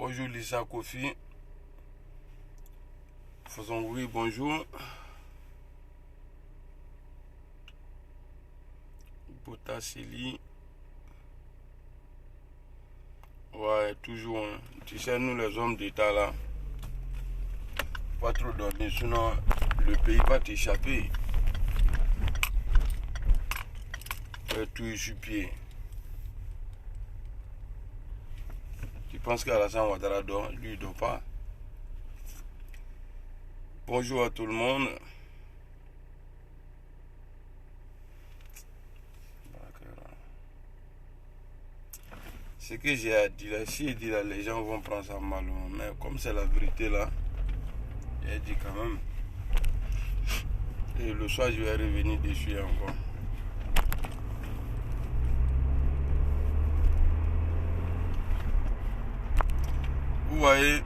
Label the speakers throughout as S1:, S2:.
S1: Bonjour Lisa Kofi. Faisons oui, bonjour. Botasili. Ouais, toujours. Hein. Tu sais, nous les hommes d'État là, pas trop dormir, sinon le pays va t'échapper. Tout est sur pied. Tu penses qu'Alassane Ouattara dort? Lui, il dort pas. Bonjour à tout le monde. Ce que j'ai à dire là, si je dis là, les gens vont prendre ça mal. Mais comme c'est la vérité là, j'ai dit quand même. Et le soir, je vais revenir dessus encore. Vous voyez,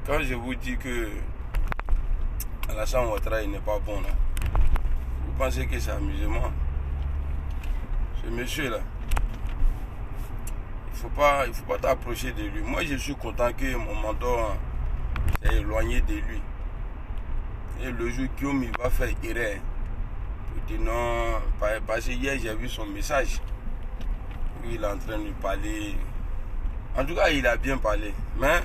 S1: quand je vous dis que Alassane Ouattara il n'est pas bon là, vous pensez que c'est amusement? Ce monsieur là, il faut pas t'approcher de lui. Moi je suis content que mon mentor s'est éloigné de lui. Et le jour Guillaume il va faire erreur, il dit non, parce que hier j'ai vu son message où il est en train de parler. En tout cas, il a bien parlé. Mais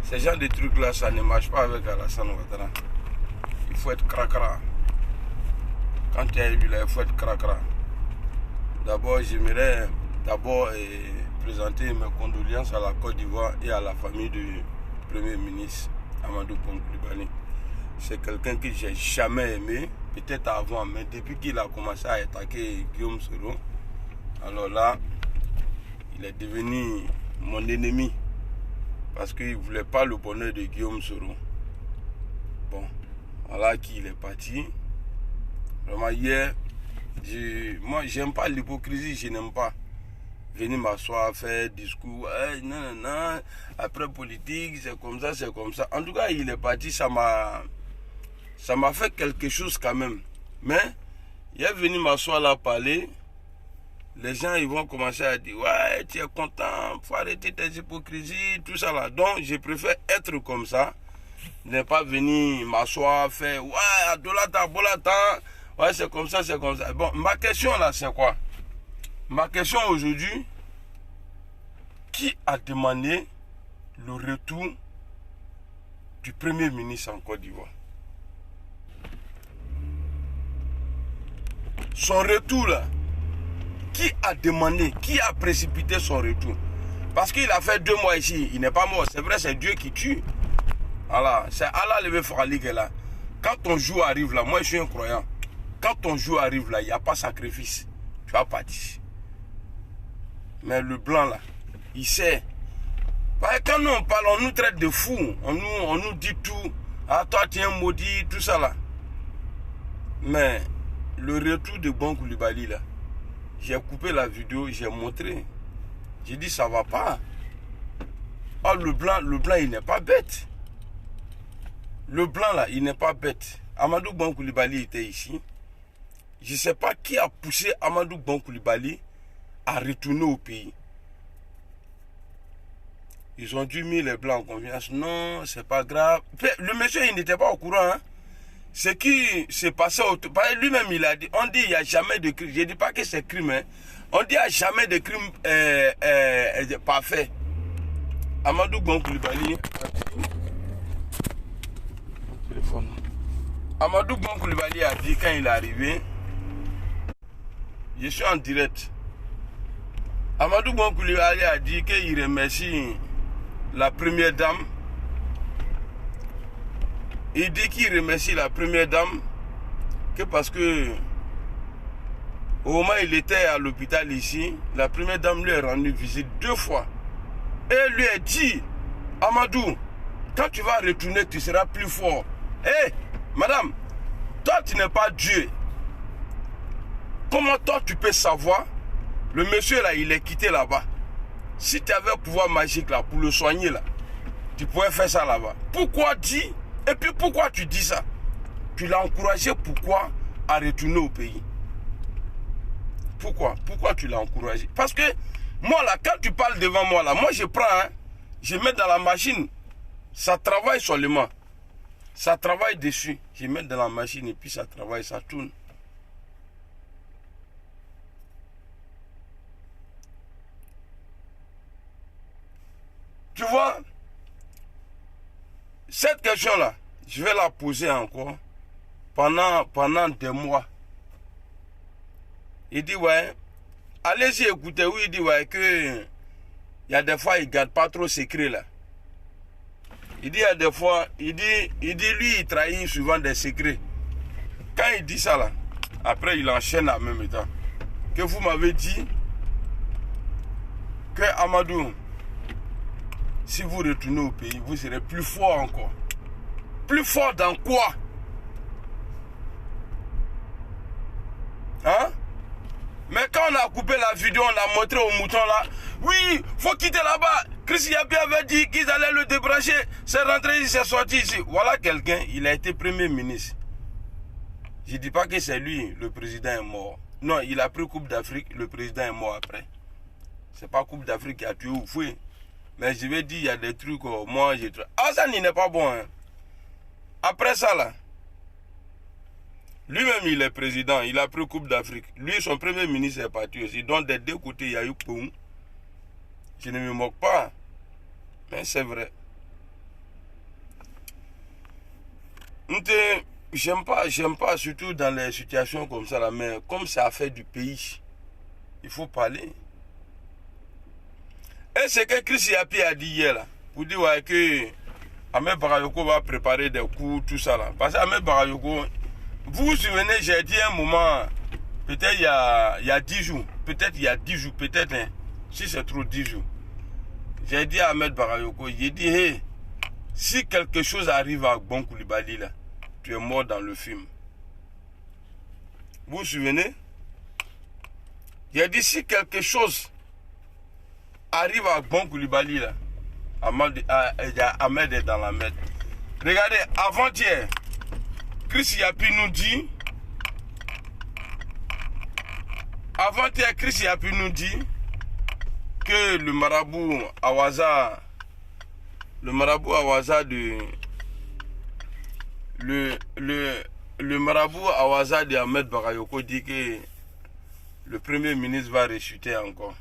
S1: ce genre de trucs-là, ça ne marche pas avec Alassane Ouattara. Il faut être cracra. Quand tu es élu là, il faut être cracra. D'abord, j'aimerais présenter mes condoléances à la Côte d'Ivoire et à la famille du Premier ministre Amadou Bon Coulibaly. C'est quelqu'un que j'ai jamais aimé, peut-être avant, mais depuis qu'il a commencé à attaquer Guillaume Soro, alors là, il est devenu mon ennemi parce qu'il ne voulait pas le bonheur de Guillaume Soro. Bon, voilà qu'il est parti. Vraiment hier, moi j'aime pas l'hypocrisie, je n'aime pas venir m'asseoir, faire discours, non, non, après politique, c'est comme ça, c'est comme ça. En tout cas, il est parti, ça m'a fait quelque chose quand même. Mais il est venu m'asseoir là parler. Les gens ils vont commencer à dire ouais tu es content, faut arrêter tes hypocrisies, tout ça là. Donc je préfère être comme ça, ne pas venir m'asseoir, faire ouais Adolata, Bolata, ouais c'est comme ça, c'est comme ça. Bon, ma question là c'est quoi? Ma question aujourd'hui, qui a demandé le retour du Premier ministre en Côte d'Ivoire? Son retour là, qui a demandé, qui a précipité son retour? Parce qu'il a fait 2 mois ici, il n'est pas mort. C'est vrai, c'est Dieu qui tue. Voilà, c'est Allah le Fali qui est là. Quand ton jour arrive là, moi je suis un croyant. Quand ton jour arrive là, il n'y a pas sacrifice. Tu vas partir. Mais le blanc là, il sait. Parce que quand nous on parle, on nous traite de fous. On nous dit tout. Ah, toi tu es un maudit, tout ça là. Mais le retour de Bon Coulibaly là, j'ai coupé la vidéo, j'ai montré. J'ai dit ça va pas. Oh, le blanc il n'est pas bête. Le blanc là, il n'est pas bête. Amadou Bon Coulibaly était ici. Je ne sais pas qui a poussé Amadou Bon Coulibaly à retourner au pays. Ils ont dû mettre les blancs en confiance. Non, c'est pas grave. Le monsieur, il n'était pas au courant. Hein. Ce qui s'est passé autour. Lui-même, il a dit, on dit il n'y a jamais de crime. Je ne dis pas que c'est crime. Hein. On dit il n'y a jamais de crime parfait. Amadou Bon Coulibaly. Téléphone. Amadou Bon Coulibaly a dit quand il est arrivé, je suis en direct. Amadou Bon Coulibaly a dit qu'il remercie la première dame. Il dit qu'il remercie la première dame que parce que au moment où il était à l'hôpital ici, la première dame lui a rendu visite 2 fois. Et elle lui a dit, Amadou, quand tu vas retourner, tu seras plus fort. Hé, madame, toi tu n'es pas Dieu. Comment toi tu peux savoir? Le monsieur là, il est quitté là-bas. Si tu avais un pouvoir magique là pour le soigner là, tu pourrais faire ça là-bas. Pourquoi dis? Et puis pourquoi tu dis ça? Tu l'as encouragé pourquoi à retourner au pays? Pourquoi tu l'as encouragé? Parce que moi là, quand tu parles devant moi là, moi je prends, hein, je mets dans la machine. Ça travaille seulement. Ça travaille dessus. Je mets dans la machine et puis ça travaille, ça tourne. Tu vois, cette question-là, je vais la poser encore pendant des mois. Il dit, ouais, allez-y écouter, oui, il dit, ouais, que il y a des fois, il ne garde pas trop secret là. Il dit, il y a des fois, il dit, lui, il trahit souvent des secrets. Quand il dit ça là, après il enchaîne en même temps. Que vous m'avez dit que Amadou, si vous retournez au pays, vous serez plus fort encore. Plus fort dans quoi? Hein? Mais quand on a coupé la vidéo, on a montré au mouton là, oui, faut quitter là-bas. Chris Yapi avait dit qu'ils allaient le débrancher. C'est rentré ici, c'est sorti ici. Voilà quelqu'un, il a été premier ministre. Je ne dis pas que c'est lui, le président est mort. Non, il a pris Coupe d'Afrique, le président est mort après. C'est pas Coupe d'Afrique qui a tué ou foué. Mais je vais dire, il y a des trucs, moi j'ai... Ah, ça n'est pas bon. Hein. Après ça là, lui-même il est président, il a pris Coupe d'Afrique. Lui, son premier ministre est parti aussi. Donc des deux côtés, il y a eu Poum. Je ne me moque pas. Mais c'est vrai. J'aime pas, surtout dans les situations comme ça là, mais comme c'est affaire du pays, il faut parler. Et c'est que Chris Yapi a dit hier là, pour dire ouais, que Ahmed Bakayoko va préparer des coups, tout ça là. Parce que Ahmed Bakayoko, vous vous souvenez, j'ai dit un moment, peut-être il y a 10 jours, peut-être il y a 10 jours, peut-être, hein, si c'est trop 10 jours. J'ai dit à Ahmed Bakayoko, j'ai dit, hey, si quelque chose arrive à Bon Koulibaly là, tu es mort dans le film. Vous vous souvenez? J'ai dit, si quelque chose arrive à Bon Koulibaly là, Ahmed est dans la merde. Regardez, avant-hier, Chris Yapi nous dit, que le marabout Awaza de Ahmed Bakayoko dit que le premier ministre va rechuter encore.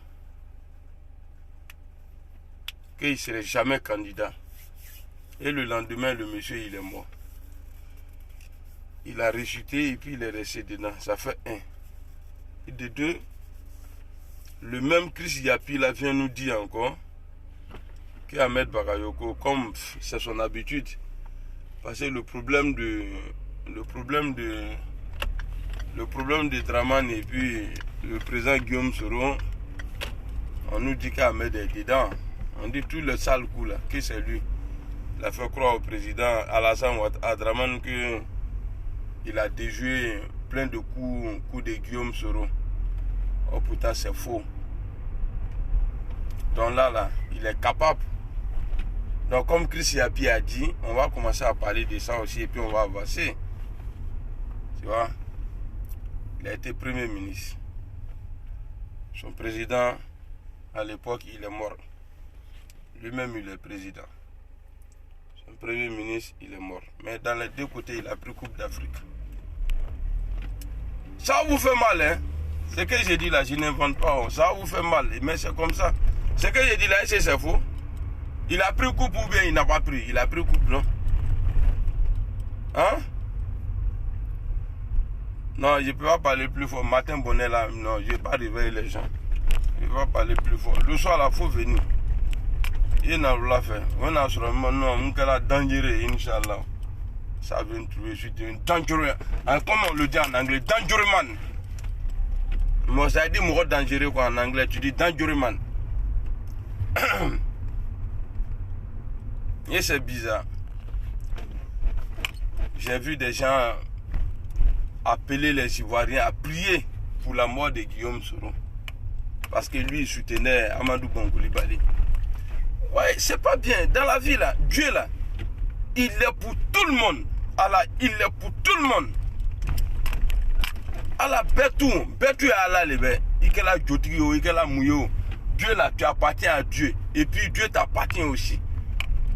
S1: Qu'il ne serait jamais candidat. Et le lendemain, le monsieur, il est mort. Il a rechuté et puis il est resté dedans. Ça fait un. Et de deux, le même Chris Yapi là vient nous dire encore qu'Ahmed Bakayoko, comme c'est son habitude, parce que le problème de Draman et puis le président Guillaume Soro, on nous dit qu'Ahmed est dedans. On dit tout le sale coup là, que c'est lui. Il a fait croire au président Alassane Draman qu'il a déjoué plein de coups de Guillaume Soro. Oh putain, c'est faux. Donc là, il est capable. Donc comme Chris Yapi a dit, on va commencer à parler de ça aussi et puis on va avancer. Tu vois? Il a été premier ministre. Son président, à l'époque, il est mort. Lui-même, il est président. Son premier ministre, il est mort. Mais dans les deux côtés, il a pris Coupe d'Afrique. Ça vous fait mal, hein? Ce que j'ai dit là, je n'invente pas. Ça vous fait mal, mais c'est comme ça. Ce que j'ai dit là, c'est faux. Il a pris Coupe ou bien il n'a pas pris? Il a pris Coupe, non? Hein? Non, je ne peux pas parler plus fort. Matin bonnet là, non, je ne vais pas réveiller les gens. Je ne vais pas parler plus fort. Le soir là, il faut venir. Il n'a pas fait. On a sur non, on est dangereux, Inch'Allah. Ça vient trouver, je suis dangereux. Comment on le dit en anglais? Dangereux man. Moi, ça dit moi dangereux quoi en anglais. Tu dis dangereux man. Et c'est bizarre. J'ai vu des gens appeler les Ivoiriens à prier pour la mort de Guillaume Soro. Parce que lui, il soutenait Amadou Bon Koulibaly. Ouais, c'est pas bien. Dans la vie, là, Dieu, là, il est pour tout le monde. Allah, il est pour tout le monde. Allah, Betou est Allah, les bêtes. Il est là, Jotrio, il est là, Mouyo. Dieu là, tu appartiens à Dieu. Et puis Dieu t'appartient aussi.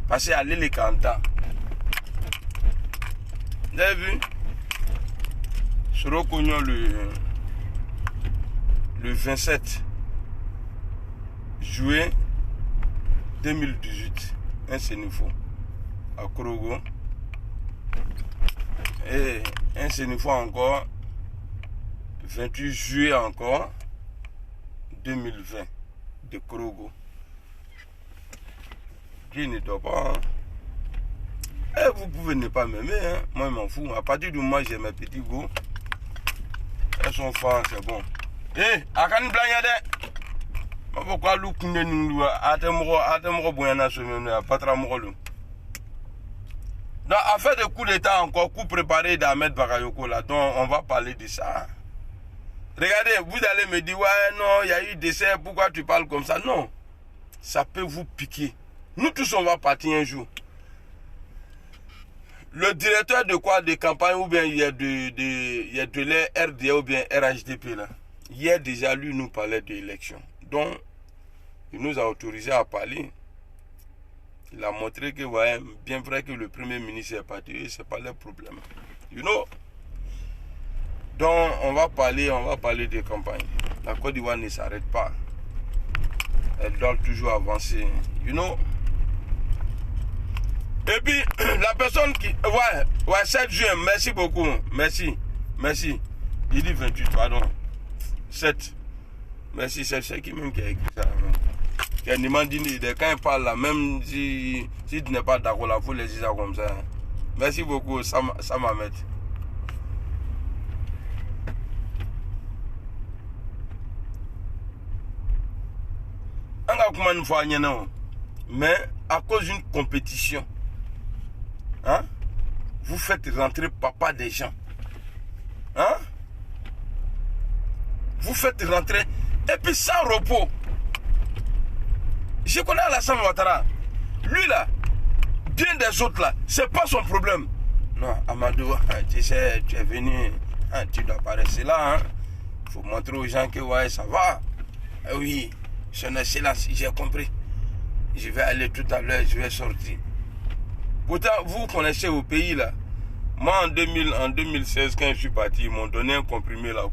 S1: Parce qu'il y a les cantants. Vous avez vu? Je reconnais le 27 juillet 2018. Un Sénéfo à Korogo. Et un Sénéfo encore. 28 juillet encore 2020 de Korogo. Dieu ne dort pas. Hein. Et vous pouvez ne pas m'aimer. Hein. Moi, je m'en fous. À partir du moment où j'ai mes petits go, elles sont fortes, c'est bon. Eh, Akan Blanyade. Pourquoi nous nous attendons Boyana semaine, pas très mollo. Donc, affaire de coup d'état encore, coup préparé d'Ahmed Bakayoko là, donc on va parler de ça. Regardez, vous allez me dire, ouais, non, il y a eu décès, pourquoi tu parles comme ça? Non, ça peut vous piquer. Nous tous, on va partir un jour. Le directeur de quoi? De campagne ou bien il y a de l'RDA ou bien RHDP là. Hier déjà, lui nous parlait de l'élection. Donc, il nous a autorisé à parler. Il a montré que, ouais, bien vrai que le premier ministre est parti, c'est pas le problème. You know? Donc, on va parler des campagnes. La Côte d'Ivoire ne s'arrête pas. Elle doit toujours avancer. You know? Et puis, la personne qui... Ouais, 7 juin, merci beaucoup. Merci. Il dit 28, pardon. 7. Merci, c'est qui même qui a écrit ça. Qui a demandé, quand il parle là, même si tu n'es pas d'accord là, il faut les dire comme ça. Merci beaucoup, ça m'amène. Mais à cause d'une compétition, hein, vous faites rentrer papa des gens. Hein? Vous faites rentrer, et puis sans repos. Je connais Alassane Ouattara. Lui là, bien des autres là, c'est pas son problème. Non, Amadou, tu sais, tu es venu, hein, tu dois pas rester là. Hein. Il faut montrer aux gens que ouais, ça va. Oui, c'est un silence, j'ai compris. Je vais aller tout à l'heure, je vais sortir. Pourtant, vous connaissez au pays là. Moi, en 2016, quand je suis parti, ils m'ont donné un comprimé là,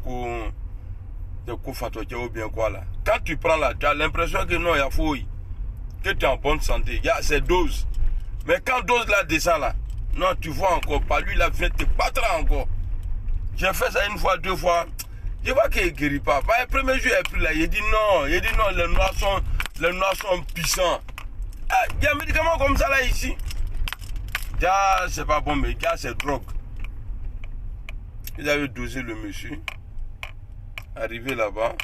S1: de Koufatoké ou bien quoi là. Quand tu prends là, tu as l'impression que non, il y a fouille. Que tu es en bonne santé. Il y a ces doses. Mais quand dose là descend là, non, tu vois encore, pas lui là vient te battre encore. J'ai fait ça une fois, 2 fois. Je vois qu'il ne guérit pas. Le premier jour, il a pris là, il dit non, les noirs sont puissants. Il y a un médicament comme ça là ici. C'est pas bon, mais c'est drogue. Ils avaient dosé le monsieur. Arrivé là-bas,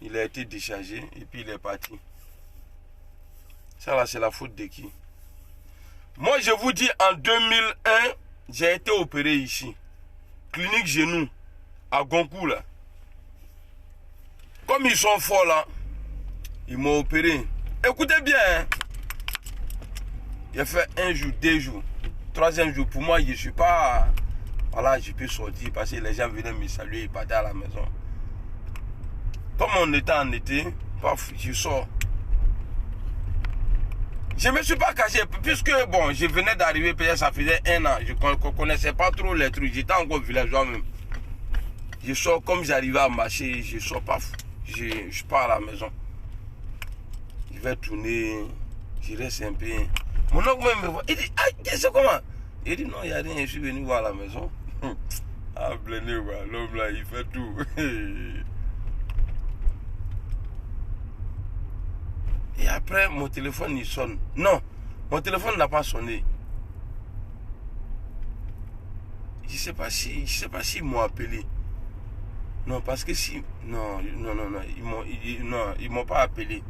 S1: il a été déchargé et puis il est parti. Ça là, c'est la faute de qui? Moi, je vous dis, en 2001, j'ai été opéré ici. Clinique genou, à Goncourt là. Comme ils sont forts là, ils m'ont opéré. Écoutez bien, hein. J'ai fait 1 jour, 2 jours. 3e jour, pour moi, je ne suis pas... Voilà, je peux sortir parce que les gens venaient me saluer, ils partaient à la maison. Comme on était en été, paf, je sors. Je ne me suis pas caché, puisque bon, je venais d'arriver, peut-être ça faisait 1 an. Je ne connaissais pas trop les trucs, j'étais encore villageois même. Je sors, comme j'arrivais à marcher, je sors, paf, je pars à la maison. Je vais tourner, je reste un peu. Mon oncle même me voit, il dit, ah, c'est comment? Il dit, non, il n'y a rien, je suis venu voir à la maison. Ah, blêné, l'homme là, il fait tout. Et après, mon téléphone, il sonne. Non, mon téléphone n'a pas sonné. Je ne sais pas s'ils m'ont appelé. Non, parce que si... Non, ils m'ont pas appelé.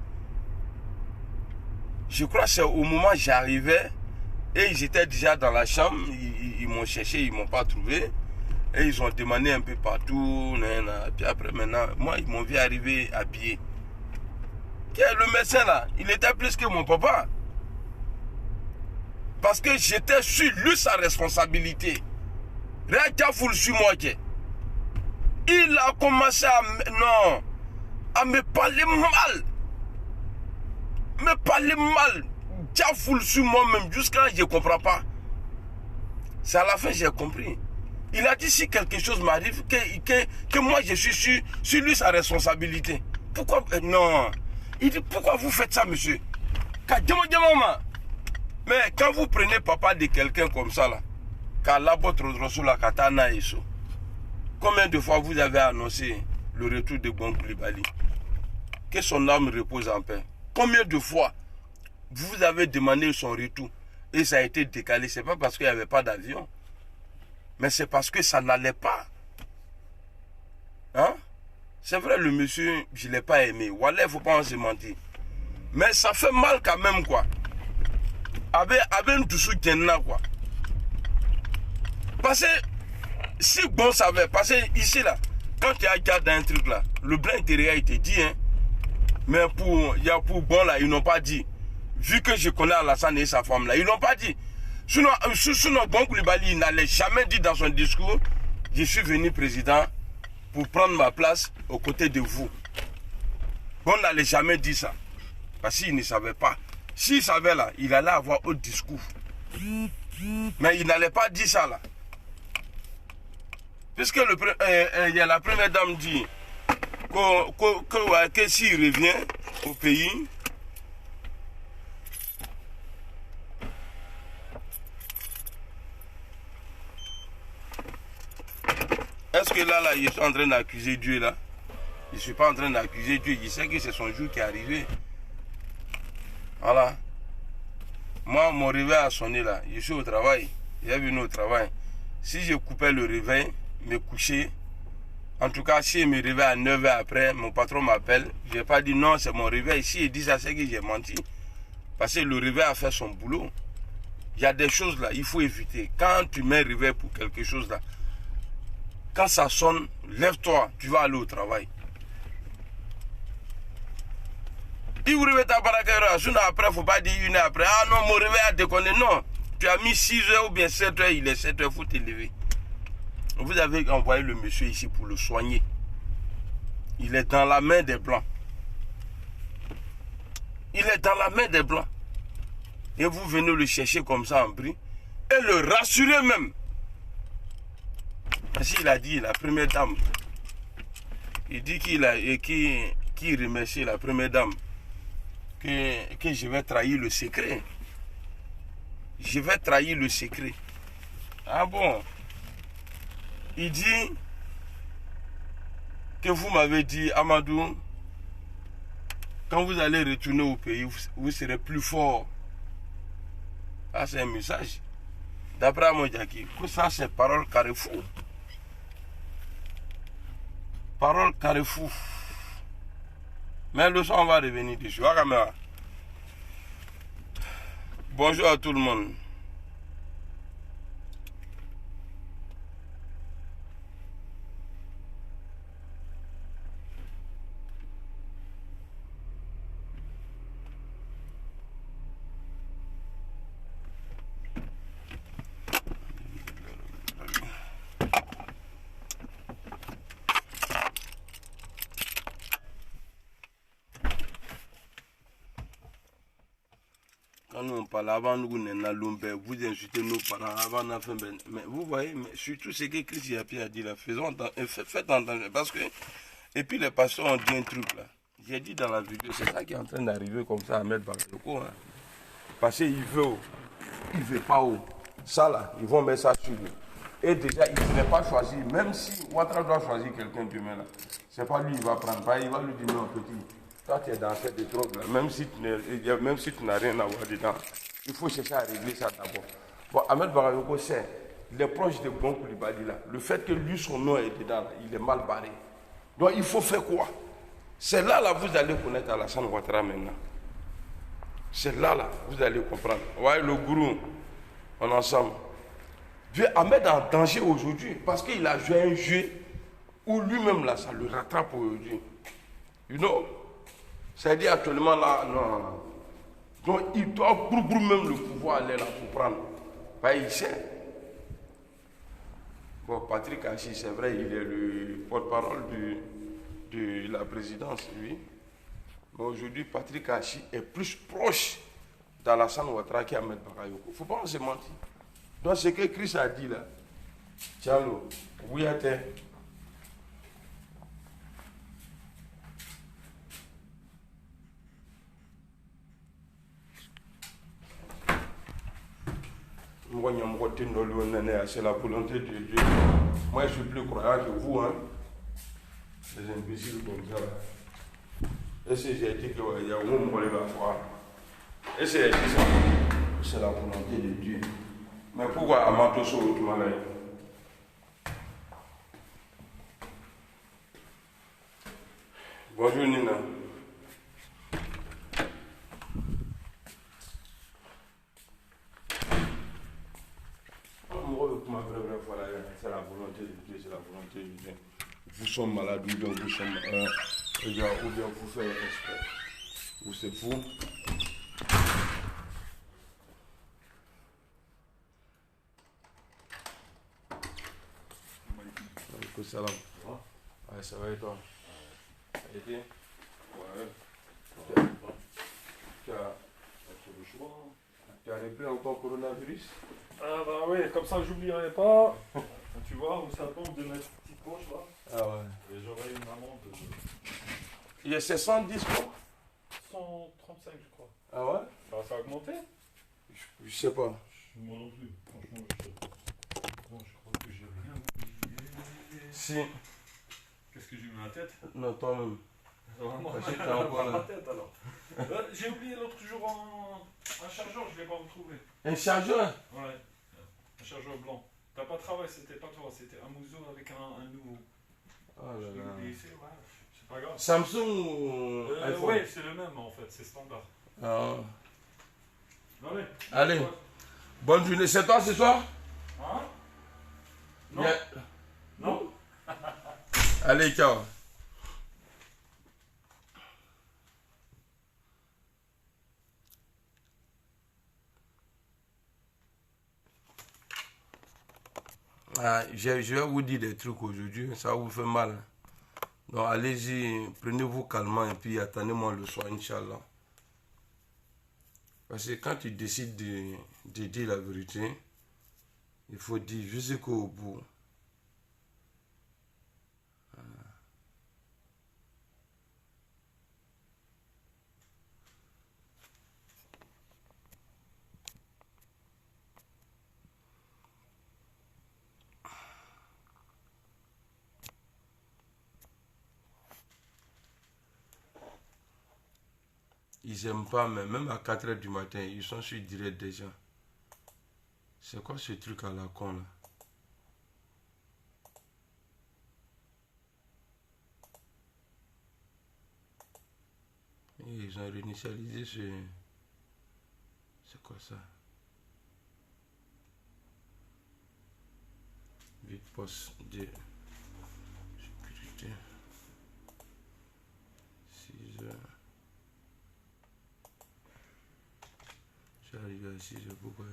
S1: Je crois que c'est au moment où j'arrivais et ils étaient déjà dans la chambre. Ils m'ont cherché, ils ne m'ont pas trouvé. Et ils ont demandé un peu partout. Et puis après, maintenant, moi, ils m'ont vu arriver habillé. Le médecin là, il était plus que mon papa. Parce que j'étais sur lui sa responsabilité. Rien qu'à foule sur moi. Il a commencé à me parler mal. Me parler mal. Déjà foule sur moi-même. Jusqu'à là, je ne comprends pas. C'est à la fin, j'ai compris. Il a dit si quelque chose m'arrive, que moi je suis sur lui sa responsabilité. Pourquoi non. Il dit pourquoi vous faites ça, monsieur? Mais quand vous prenez papa de quelqu'un comme ça, là, combien de fois vous avez annoncé le retour de Gbon Coulibaly? Que son âme repose en paix. Combien de fois vous avez demandé son retour et ça a été décalé? Ce n'est pas parce qu'il n'y avait pas d'avion, mais c'est parce que ça n'allait pas. Hein? C'est vrai, le monsieur, je ne l'ai pas aimé. Wallah, il ne faut pas en se mentir. Mais ça fait mal quand même, quoi. Avec un doucou Genna, quoi. Parce que si Gbon savait, parce que ici, là, quand tu as gardé un truc, là, le blanc intérieur, il te dit, hein. Mais pour Gbon, là, ils n'ont pas dit. Vu que je connais Alassane et sa femme, là, ils n'ont pas dit. Sinon Gbon Coulibaly, il n'allait jamais dire dans son discours, je suis venu président pour prendre ma place aux côtés de vous. Gbon n'allait jamais dire ça. Parce qu'il ne savait pas. S'il savait là, il allait avoir autre discours. Mais il n'allait pas dire ça là. Puisque il y a la première dame dit que s'il revient au pays, est-ce que là, je suis en train d'accuser Dieu là? Je ne suis pas en train d'accuser Dieu. Je sais que c'est son jour qui est arrivé. Voilà. Moi, mon réveil a sonné là. Je suis au travail. J'ai venu au travail. Si je coupais le réveil, me coucher, en tout cas, si je me réveille à 9 h après, mon patron m'appelle. Je n'ai pas dit non, c'est mon réveil. Si il dit ça, c'est que j'ai menti. Parce que le réveil a fait son boulot. Il y a des choses là, il faut éviter. Quand tu mets le réveil pour quelque chose là, quand ça sonne, lève-toi, tu vas aller au travail. Il vous réveille ta barakera, sinon après, il ne faut pas dire une heure après. Ah non, mon réveil a déconné. Non, tu as mis 6 h ou bien 7 h, il est 7 h, il faut te lever. Vous avez envoyé le monsieur ici pour le soigner. Il est dans la main des Blancs. Il est dans la main des Blancs. Et vous venez le chercher comme ça en bris et le rassurer même. Parce qu'il a dit, la première dame, il dit qu'il remercie la première dame. Que je vais trahir le secret. Je vais trahir le secret. Ah bon? Il dit que vous m'avez dit, Amadou, quand vous allez retourner au pays, vous serez plus fort. Ça, c'est un message. D'après Amodjaki, ça, c'est parole carrefour. Parole carrefour. Mais le son, on va revenir dessus. Bonjour à tout le monde. Quand nous on parle avant nous, vous insultez nos parents avant la fin. Mais vous voyez, mais surtout ce que Christ a dit là, faites entendre. Parce que, et puis les pasteurs ont dit un truc là. J'ai dit dans la vidéo, c'est ça qui est en train d'arriver comme ça à mettre Bakayoko. Hein. Parce qu'il veut pas haut. Ça là, ils vont mettre ça sur lui. Et déjà, il n'est pas choisi, même si Ouattara doit choisir quelqu'un demain là. C'est pas lui, il va prendre, il va lui dire non, petit. Toi, tu es dans cette drogue là, même si tu n'as rien à voir dedans, il faut chercher à régler ça d'abord. Bon, Ahmed Bakayoko, c'est les proches de Gbon Coulibaly là, le fait que lui, son nom est dedans, là, il est mal barré. Donc, il faut faire quoi? C'est là, vous allez connaître Alassane Ouattara maintenant. C'est là, vous allez comprendre. Ouais, le gourou, on est ensemble. Dieu a mis en danger aujourd'hui parce qu'il a joué un jeu où lui-même là, ça le rattrape aujourd'hui. You know? C'est-à-dire actuellement là, non. Donc il doit même le pouvoir aller là pour prendre. Bah, il sait. Bon, Patrick Hachi, c'est vrai, il est le porte-parole de la présidence, lui. Mais aujourd'hui, Patrick Hachi est plus proche d'Alassane Ouattara qu'Ahmed Bakayoko. Il ne faut pas se mentir. Donc, ce que Chris a dit là, Tialo, oui, à terre. C'est la volonté de Dieu. Moi, je suis plus croyant que vous, hein. Les imbéciles comme ça. Et si j'ai dit qu'il y a un monde pour la foi. Et c'est ça. C'est la volonté de Dieu. Mais pourquoi Amato Soro tout malade? Bonjour Nina. C'est la volonté de Dieu, c'est la volonté de Dieu. Vous sommes malades, ou bien vous sommes ou bien vous faites respect. Ou c'est fou. Alaikum salam. Ouais, ça va et toi? Ça a été? Ouais. Tu as repris encore coronavirus?
S2: Ah bah oui, comme ça j'oublierai pas. Tu vois où ça tombe de ma petite poche là.
S1: Ah ouais.
S2: Et j'aurai une amende de
S1: Il y a 110 quoi?
S2: 135 je crois.
S1: Ah ouais?
S2: Ça a augmenté?
S1: Je sais pas.
S2: Moi non plus, franchement je crois que j'ai rien oublié.
S1: Si.
S2: Qu'est-ce que j'ai mis à la tête?
S1: Non, toi-même.
S2: Vraiment,
S1: Parce que t'es encore
S2: la
S1: là.
S2: tête alors. J'ai oublié l'autre jour un chargeur, je ne l'ai pas retrouvé.
S1: Un chargeur?
S2: Ouais, un chargeur blanc. T'as pas travaillé, c'était pas toi, c'était un Mouzo avec un nouveau.
S1: Oh là
S2: Je l'ai
S1: là.
S2: oublié ici, ouais, c'est pas grave.
S1: Samsung ou iPhone?
S2: Oui, c'est le même en fait, c'est standard.
S1: Ah.
S2: Allez.
S1: Allez. Bonne journée. C'est toi ce soir?
S2: Hein? Non.
S1: Bien.
S2: Non.
S1: Allez, ciao. Ah, je vais vous dire des trucs aujourd'hui, ça vous fait mal. Donc allez-y, prenez-vous calmement et puis attendez-moi le soir, Inch'Allah. Parce que quand tu décides de dire la vérité, il faut dire jusqu'au bout. Ils n'aiment pas, mais même à 4 h du matin, ils sont sur direct déjà. C'est quoi ce truc à la con là? Et ils ont réinitialisé ce... C'est quoi ça? Vite poste de sécurité. 6 h. J'arrive à 6 h, pourquoi je...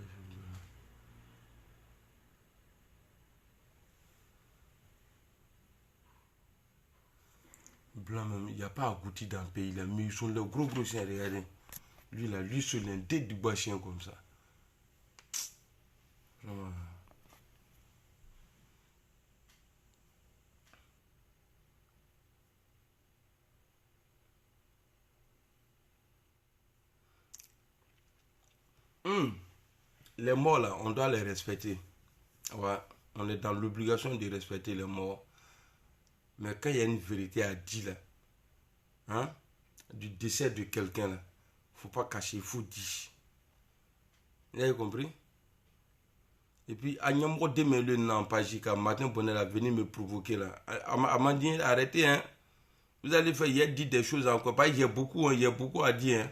S1: Blanc même, il n'y a pas à goûter dans le pays là, mais ils sont là, gros chiens, regardez. Lui là, lui seul, un tête du bas chien comme ça. Vraiment. Les morts là, on doit les respecter. Ouais, on est dans l'obligation de respecter les morts. Mais quand il y a une vérité à dire là, hein, du décès de quelqu'un là, faut pas cacher, il faut dire. Vous avez compris? Et puis, à Nyambo Demele Nampajika, matin bonheur a venu me provoquer là. À m'a dit, arrêtez, hein. Vous allez faire, il a dit des choses encore. Il y a beaucoup à dire,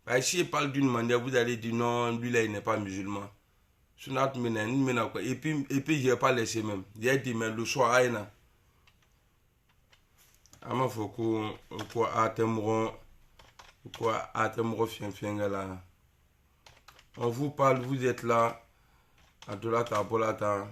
S1: hein. Si il parle d'une manière, vous allez dire non, lui là, il n'est pas musulman. Et puis, je n'ai pas laissé même. Il a dit, mais le soir, il y a un faut qu'on on vous parle, vous êtes là. Adolata, Bolata.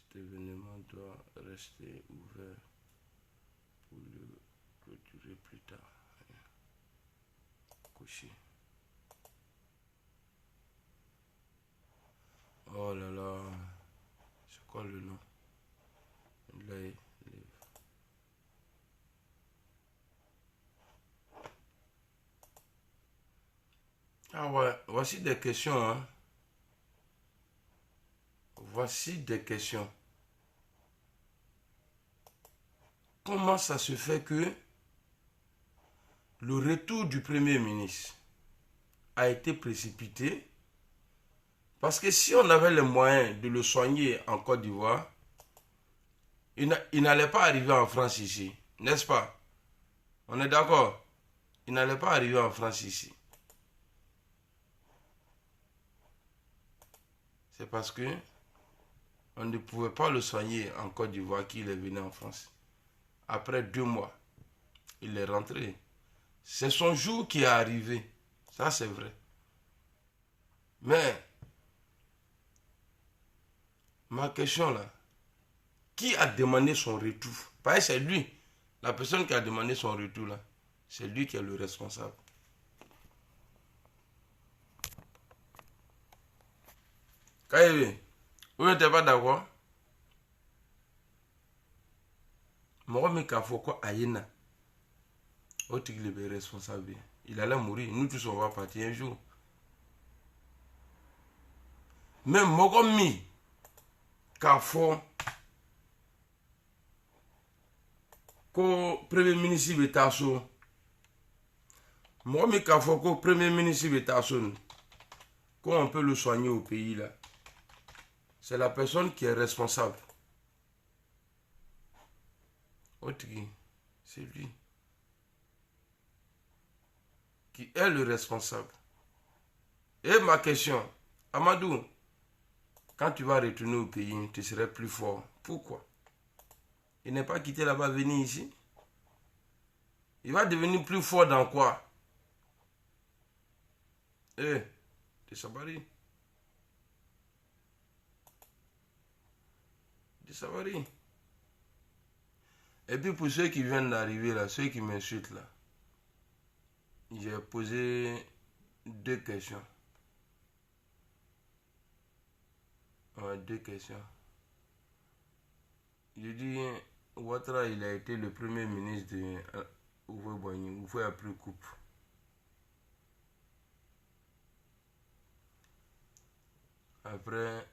S1: Cet événement doit rester ouvert pour le clôturer plus tard. Coucher. Oh là là. C'est quoi le nom? Ah ouais, voici des questions. Hein. Voici des questions. Comment ça se fait que le retour du Premier ministre a été précipité? Parce que si on avait les moyens de le soigner en Côte d'Ivoire, il n'allait pas arriver en France ici, n'est-ce pas? On est d'accord? Il n'allait pas arriver en France ici. C'est parce que on ne pouvait pas le soigner en Côte d'Ivoire qu'il est venu en France. Après 2 mois, il est rentré. C'est son jour qui est arrivé. Ça, c'est vrai. Mais, ma question là, qui a demandé son retour? Parce que c'est lui. La personne qui a demandé son retour là, c'est lui qui est le responsable. Kaïvé, vous n'êtes pas d'accord? Mohamed Kafoko Ayena, il est responsable. Il allait mourir. Nous tous on va partir un jour. Même Mohamed Kafoko, Premier ministre Betasso. Mohamed Kafoko, Premier ministre Betasso. Comment on peut le soigner au pays là? C'est la personne qui est responsable. C'est lui qui est le responsable. Et ma question, Amadou, quand tu vas retourner au pays, tu serais plus fort. Pourquoi? Il n'est pas quitté là-bas, venir ici. Il va devenir plus fort dans quoi? De Sabari. De Sabari. Et puis pour ceux qui viennent d'arriver là, ceux qui m'insultent là, j'ai posé 2 questions. 2 questions. Je dis, Ouattara, il a été le premier ministre de Oufoué-Boigny. Oufoué a pris coupe. Après,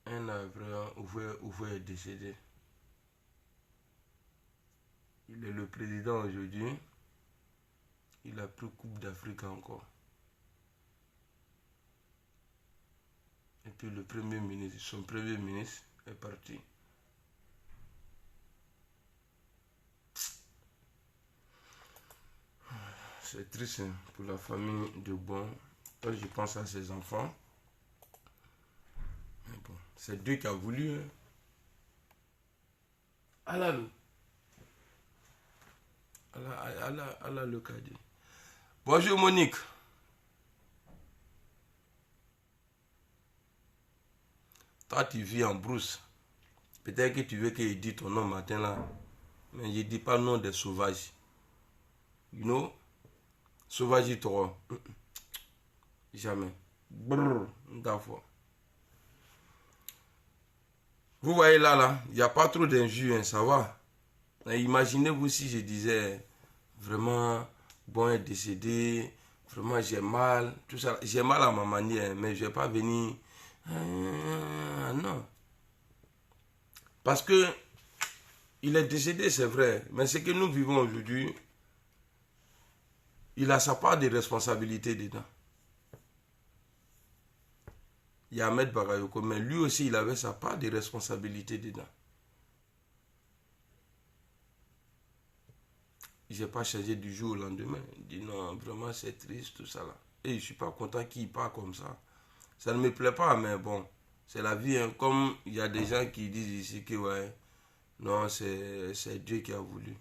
S1: un an après, Oufoué est décédé. Il est le président aujourd'hui. Il a pris Coupe d'Afrique encore. Et puis le premier ministre, son premier ministre est parti. C'est triste hein, pour la famille de Bon. Quand je pense à ses enfants. Mais bon, c'est Dieu qui a voulu. Hein. Allah le cadet. Bonjour Monique. Toi tu vis en brousse. Peut-être que tu veux qu'il dise ton nom matin là. Mais je ne dis pas le nom des sauvages. You know? Sauvage toi. Jamais. Brrr. Vous voyez là, il n'y a pas trop d'injures, hein, ça va. Imaginez-vous si je disais vraiment, Bon est décédé, vraiment j'ai mal, tout ça. J'ai mal à ma manière, mais je ne vais pas venir. Non. Parce que il est décédé, c'est vrai, mais ce que nous vivons aujourd'hui, il a sa part de responsabilité dedans. Il y a Ahmed Bagayoko, mais lui aussi, il avait sa part de responsabilité dedans. Je n'ai pas changé du jour au lendemain. Il dit non, vraiment c'est triste, tout ça là. Et je ne suis pas content qu'il part comme ça. Ça ne me plaît pas, mais bon, c'est la vie. Hein. Comme il y a des gens qui disent ici que ouais, non, c'est Dieu qui a voulu.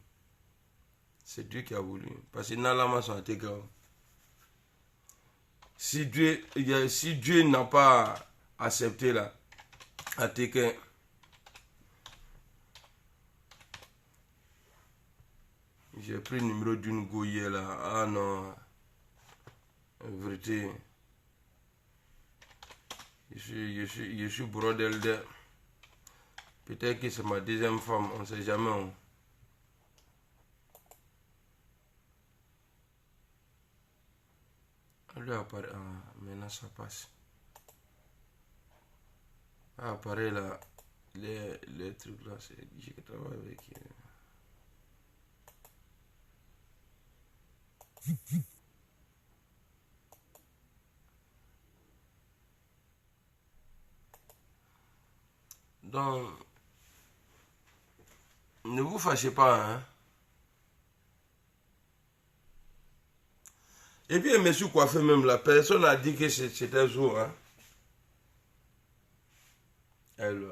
S1: C'est Dieu qui a voulu. Parce que Nalama sont intégrés. Si Dieu n'a pas accepté là, à Tekin, J'ai pris le numéro d'une Goye là. Ah non. En vérité. Je suis brodel de. Peut-être que c'est ma deuxième femme, on ne sait jamais. Hein. Lui apparaît. Ah, maintenant ça passe. Ah, pareil là. Les trucs là, c'est je travaille avec. Donc, ne vous fâchez pas, hein. Et puis, monsieur coiffé même, la personne a dit que c'était jour, hein. Elle,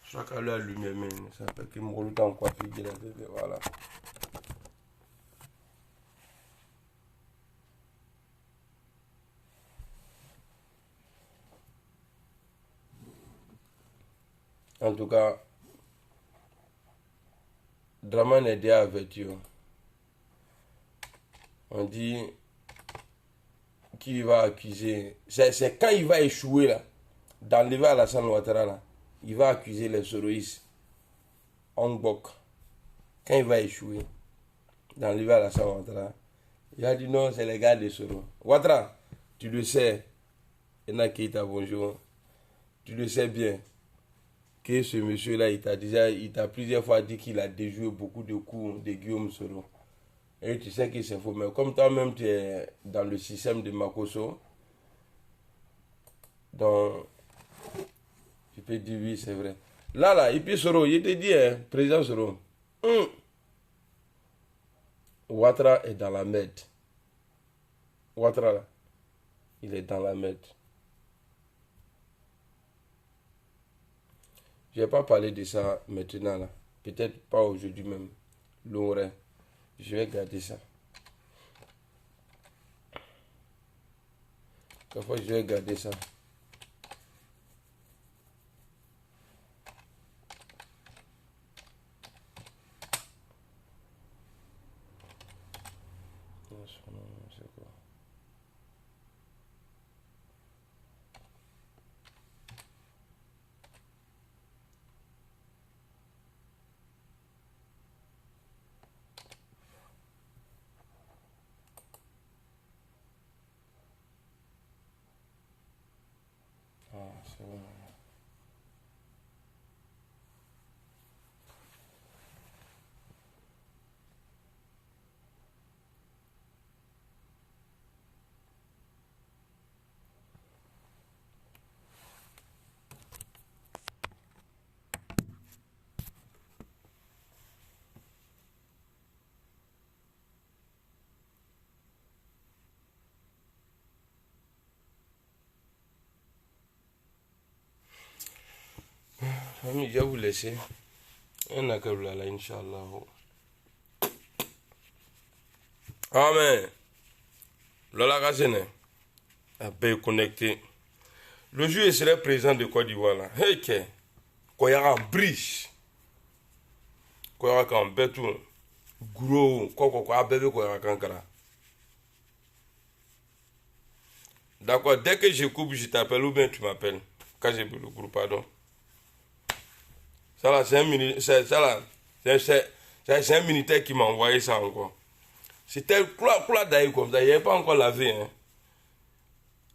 S1: chacun a lumière, mais ça fait qu'il me roule en coiffé, voilà. En tout cas, Draman est déjà averti. On dit qu'il va accuser. C'est quand il va échouer là, d'enlever Alassane Ouattara là, il va accuser les soroïstes. Ongbok. Quand il va échouer, d'enlever Alassane Ouattara, il a dit non, c'est les gars de Soro. Ouattara, tu le sais. Ena Keita, bonjour. Tu le sais bien. Que ce monsieur-là, il t'a plusieurs fois dit qu'il a déjoué beaucoup de coups de Guillaume Soro. Et tu sais que c'est faux. Mais comme toi-même, tu es dans le système de Makosso, donc, tu peux dire oui, c'est vrai. Là, et puis Soro, il te dit, hein, président Soro, Ouattara est dans la merde. Ouattara, là, il est dans la merde. Je ne vais pas parler de ça maintenant, là. Peut-être pas aujourd'hui même. L'aurait. Je vais garder ça. Parfois, je vais garder ça. C'est quoi? Ah, c'est bon. Je vais vous laisser. On a que là, Inch'Allah. Amen. Lola Gazene. A bien connecté. Le juge serait président de Côte d'Ivoire là. Hey, que. Koyara bridge. Koyara kan betu. Gros. Quoi, abebe Koyara kankara. D'accord, dès que je coupe, je t'appelle ou bien tu m'appelles. Quand j'ai bu le groupe, pardon. Ça là, c'est un militaire. C'est un militaire qui m'a envoyé ça encore. C'était quoi d'ailleurs comme ça. Il n'y avait pas encore lavé. Hein.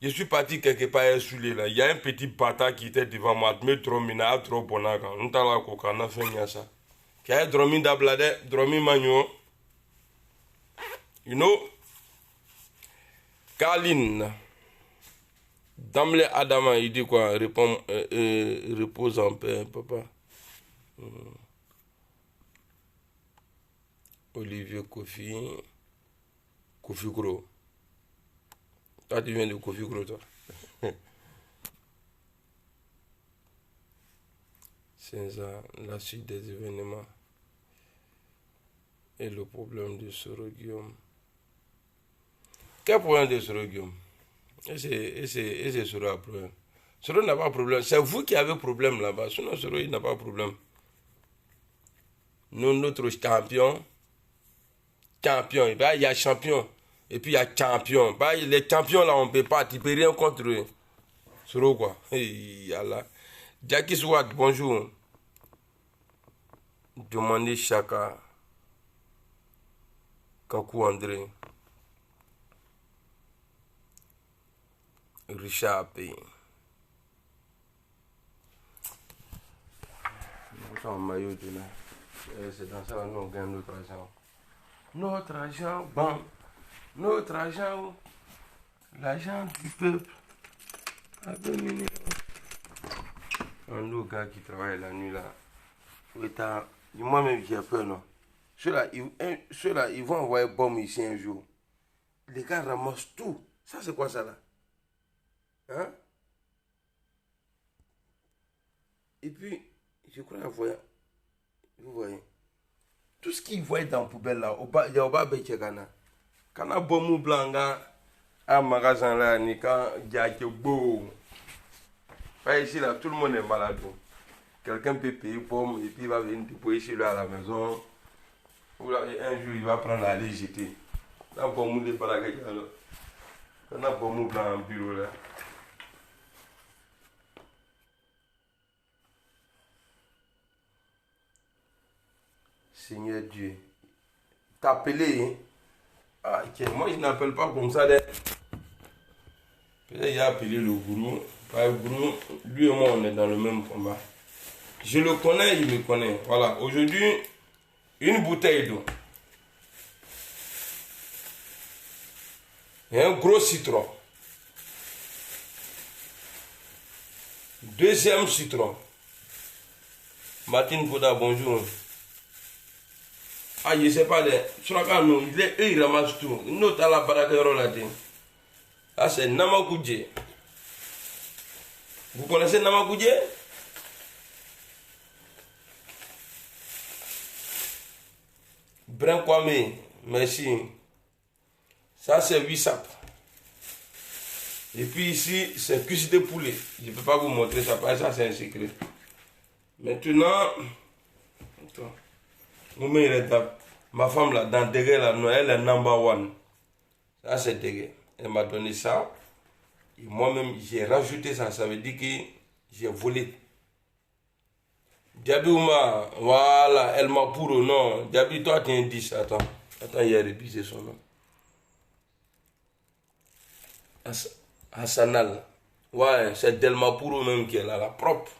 S1: Je suis parti quelque part saoulé là. Il y a un petit bâtard qui était devant moi. Me dromina trop bonaka. On t'a la coca, on a fait ça. Qui a dromi d'ablade, dromi magno. You know? Kaline. Damle Adama, il dit quoi? Repose en paix, papa. Olivier Kofi Gros. Toi, tu viens de Kofi Gros, toi. C'est ça, la suite des événements. Et le problème de Soro Guillaume. Quel problème de Soro Guillaume? Et c'est Soro a problème. Soro n'a pas de problème. C'est vous qui avez problème là-bas. Sinon, Soro, il n'a pas de problème. Nous, notre champion, champion. Et ben, il y a champion. Et puis il y a champion. Ben, les champions là, on ne peut pas. Tu ne peux rien contre eux. C'est quoi. Hey, Allah. Jackie Swat, bonjour. Demandez Chaka. Kakou André. Richard P. C'est dans ça qu'on gagne notre argent. Notre argent, bon. Notre argent, l'argent du peuple. Un autre gars qui travaille la nuit là. Moi-même j'ai peur, non. Ceux-là, ils vont envoyer bombe ici un jour. Les gars ramassent tout. Ça, c'est quoi ça là? Hein? Et puis, je crois avoir. Vous voyez? Tout ce qu'ils voient dans la poubelle là, il y a au bas de Tchekana. Quand on a bombe blanc, un magasin là, quand il y a que beau. Ici là, tout le monde est malade. Quelqu'un peut payer pomme et puis il va venir déposer chez lui à la maison. Ou là, un jour, il va prendre la aller jeter. Là, bombe de balagaï alors. Quand on a bombe blanc en bureau là. Seigneur Dieu. T'as appelé, hein? Ah, okay. Moi, je n'appelle pas comme ça. Peut-être il a appelé le gourou. Le gourou, lui et moi, on est dans le même combat. Je le connais, il me connaît. Voilà. Aujourd'hui, une bouteille d'eau. Et un gros citron. Deuxième citron. Martine Bouda, bonjour. Ah, je sais pas, eux, ils ramassent tout. Nous, à la baraque là. Ah, c'est Namakoudje. Vous connaissez Namakoudje? Brin Kwame, merci. Ça, c'est 8 sapes. Et puis ici, c'est cuisse de poulet. Je ne peux pas vous montrer ça, parce que ça, c'est un secret. Maintenant, attends. Ma femme là, dans Dégué, là, elle est number one. Ça, c'est Dégué. Elle m'a donné ça. Et moi-même, j'ai rajouté ça. Ça veut dire que j'ai volé. Diaby Ouma, voilà, elle m'a pour non. Diaby, toi, tu es un 10. Attends, il a révisé son nom. Hassanal. Ouais, c'est Delma Pouro même qui est là, la propre.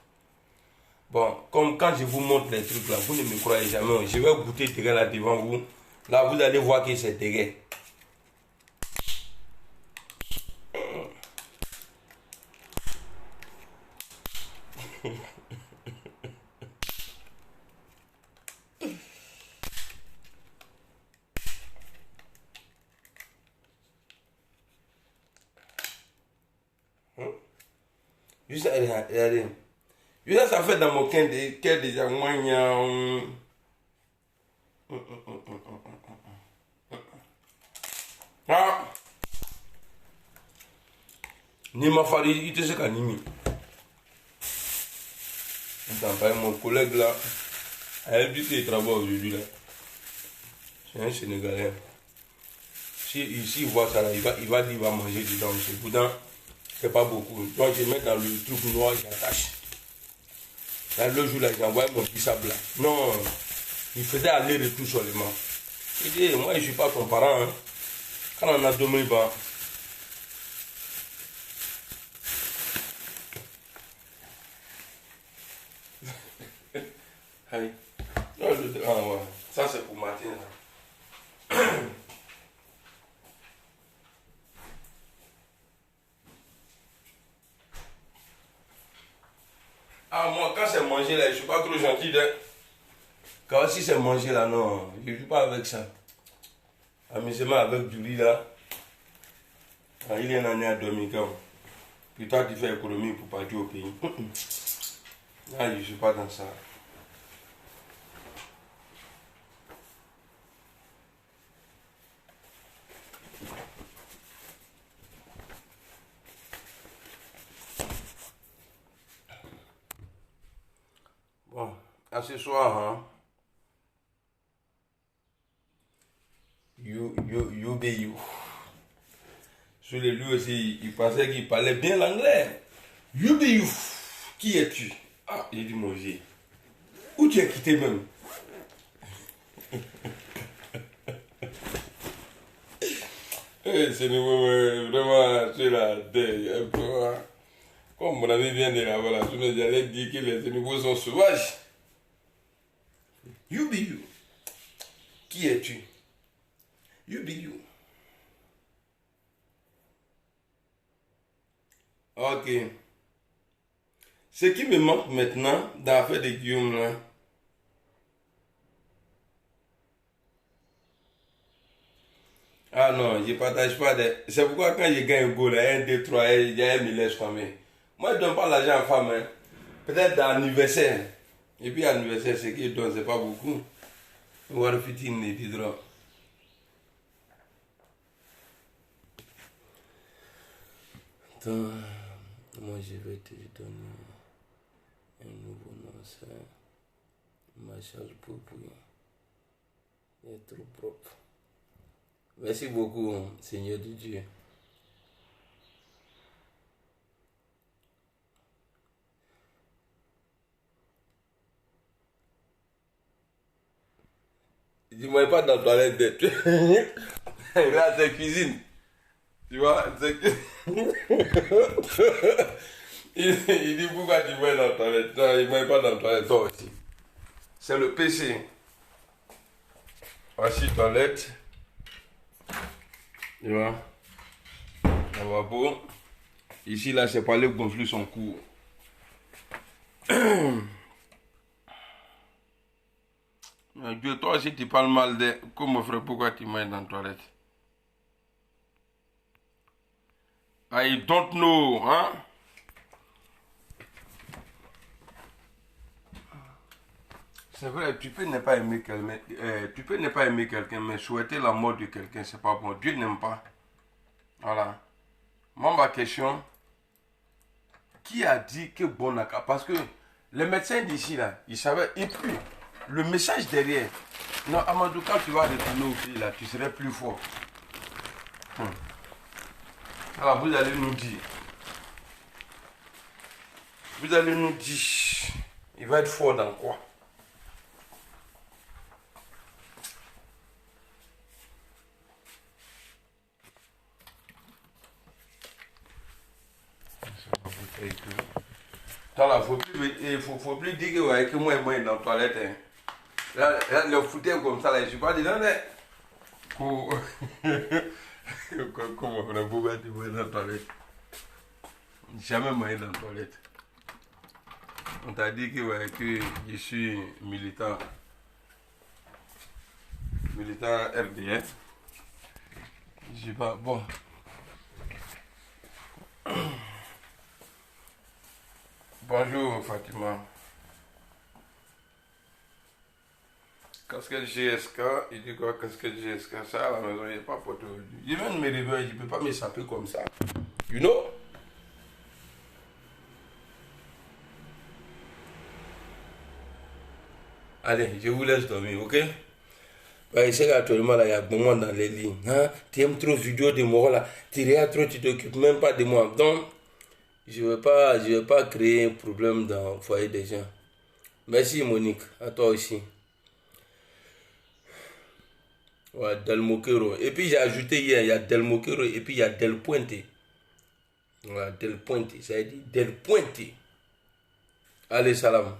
S1: Bon, comme quand je vous montre les trucs là, vous ne me croyez jamais. Je vais goûter Dégué là devant vous. Là, vous allez voir que c'est Dégué. Juste, regardez. Juste, ça fait dans mon cœur déjà. Ah! Ni ma famille, il te sait qu'à Nimi. Mon collègue là, elle dit qu'il travaille aujourd'hui là. C'est un Sénégalais. Si ici il voit ça là, il va dire qu'il va manger dedans. C'est pourtant, c'est pas beaucoup. Donc je mets dans le truc noir, j'attache. Là, le jour là, j'envoie mon petit sable là. Non, il faisait aller-retour seulement. Il dit, moi je suis pas ton parent. Hein. Quand on a dormi, bah. Allez. Non, ah ouais. Ça c'est pour Martin là. Ah, moi, quand c'est manger là, je suis pas trop gentil. Hein. Quand si c'est manger là, non, je ne joue pas avec ça. Amusement avec du riz là. Quand il est en année à dormir, puis toi tu fais économie pour partir au pays. Ah, je ne suis pas dans ça. Bon, à ce soir, hein. be you. Sur les lui aussi, il pensait qu'il parlait bien l'anglais. You be you. Qui es-tu? Ah, il dit mon vieux. Où tu as quitté même? C'est vraiment sur la terre. Un peu, hein. Comme mon ami vient de là-bas, là, je me j'allais dire que les animaux sont sauvages. You be you. Qui es-tu? You be you. Ok. Ce qui me manque maintenant dans l'affaire de Guillaume, là, ah non, je ne partage pas. C'est pourquoi quand je gagne un goal, 1, 2, 3, il y a 1 million famille. Moi, je ne donne pas l'argent aux femmes. Hein. Peut-être dans l'anniversaire. Et puis, l'anniversaire, ce qu'ils donnent, ce n'est pas beaucoup. On va refuser une évidence. Attends, moi, je vais te donner un nouveau nom. Ça, Marshall Poupouille. Il est trop propre. Merci beaucoup, Seigneur de Dieu. Dis-moi pas dans la toilette de... Là, c'est cuisine. Tu vois, c'est... il dit pourquoi tu vois dans la toilette. Non, il ne met pas dans la toilette, toi aussi. C'est le PC. Voici toilette. Tu vois, lavabo. Ici, là, c'est pas aller gonfler son cou. Dieu, toi aussi, tu parles mal de... Comment frère, pourquoi tu mets dans la toilette? I don't know, hein? C'est vrai, tu peux ne pas aimer quelqu'un, mais souhaiter la mort de quelqu'un, c'est pas bon. Dieu n'aime pas. Voilà. Moi, ma question, qui a dit que bon naka? Parce que les médecins d'ici, là, ils savaient, et puis, le message derrière. Non, Amadou, quand tu vas retourner au pays, là, tu serais plus fort. Alors, vous allez nous dire. Vous allez nous dire, il va être fort dans quoi? Là, faut plus dire que, ouais, que moi, dans la toilette. Hein. Là, le foutais comme ça, là, je suis pas dedans, mais... Comment on a beau être dans la toilette? Jamais moi dans la toilette. On t'a dit que, ouais, que je suis militant. Militant RDS. Je sais pas, bon. Bonjour Fatima. Casquette GSK, il dit quoi casquette GSK? Ça à la maison, il n'est pas pour tout. Je viens de me réveiller, je ne peux pas me saper comme ça. You know? Allez, je vous laisse dormir, ok? Ouais, c'est qu'actuellement, là, il y a bon monde dans les lignes. Hein? Tu aimes trop vidéo de moi, là. Tu regardes trop, tu t'occupes même pas de moi. Donc, je ne vais pas créer un problème dans le foyer des gens. Merci Monique, à toi aussi. Ouais, Del Moquero. Et puis j'ai ajouté hier, il y a Del Moquero et puis il y a Del Puente. Voilà, Del Puente, ça veut dire Del Puente. Allez, salam.